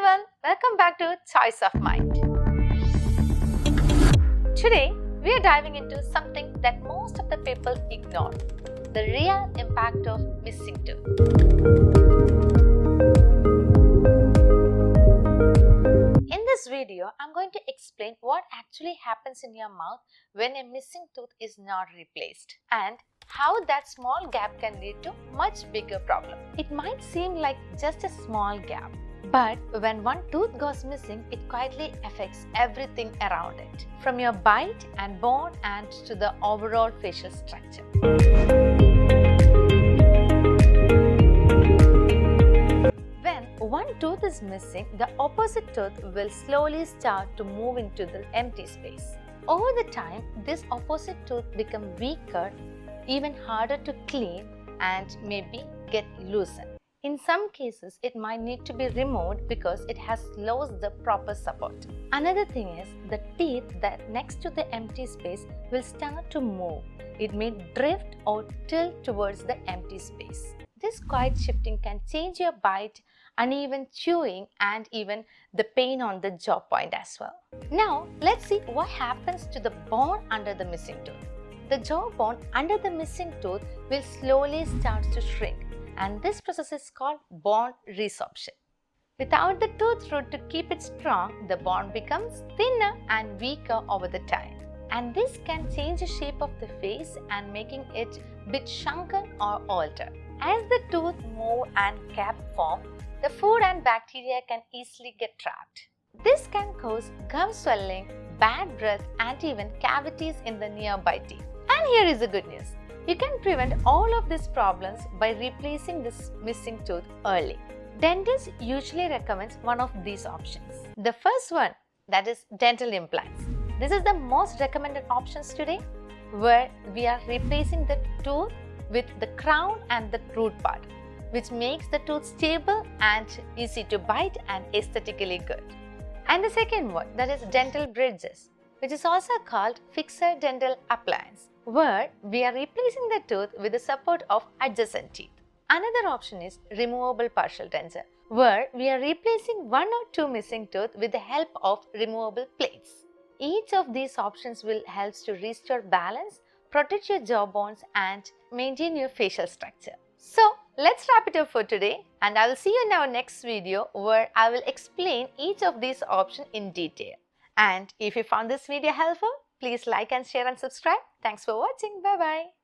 everyone, welcome back to Choice of Mind. Today, we are diving into something that most of the people ignore, the real impact of missing tooth. In this video, I'm going to explain what actually happens in your mouth when a missing tooth is not replaced and how that small gap can lead to much bigger problem. It might seem like just a small gap, but when one tooth goes missing, it quietly affects everything around it, from your bite and bone and to the overall facial structure. When one tooth is missing, the opposite tooth will slowly start to move into the empty space. Over the time, this opposite tooth becomes weaker, even harder to clean, and maybe get loosened. In some cases, it might need to be removed because it has lost the proper support. Another thing is the teeth that next to the empty space will start to move. It may drift or tilt towards the empty space. This quiet shifting can change your bite, uneven chewing, and even the pain on the jaw point as well. Now, let's see what happens to the bone under the missing tooth. The jawbone under the missing tooth will slowly start to shrink, and this process is called bone resorption. Without the tooth root to keep it strong, the bone becomes thinner and weaker over the time. And this can change the shape of the face and making it a bit shrunken or altered. As the tooth move and gap form, the food and bacteria can easily get trapped. This can cause gum swelling, bad breath, and even cavities in the nearby teeth. And here is the good news. You can prevent all of these problems by replacing this missing tooth early. Dentists usually recommend one of these options. The first one, that is dental implants. This is the most recommended options today, where we are replacing the tooth with the crown and the root part, which makes the tooth stable and easy to bite and aesthetically good. And the second one, that is dental bridges, which is also called fixed dental appliance, where we are replacing the tooth with the support of adjacent teeth. Another option is removable partial denture, where we are replacing one or two missing teeth with the help of removable plates. Each of these options will help to restore balance, protect your jaw bones, and maintain your facial structure. So, let's wrap it up for today, and I will see you in our next video where I will explain each of these options in detail. And if you found this video helpful, please like and share and subscribe. Thanks for watching. Bye-bye.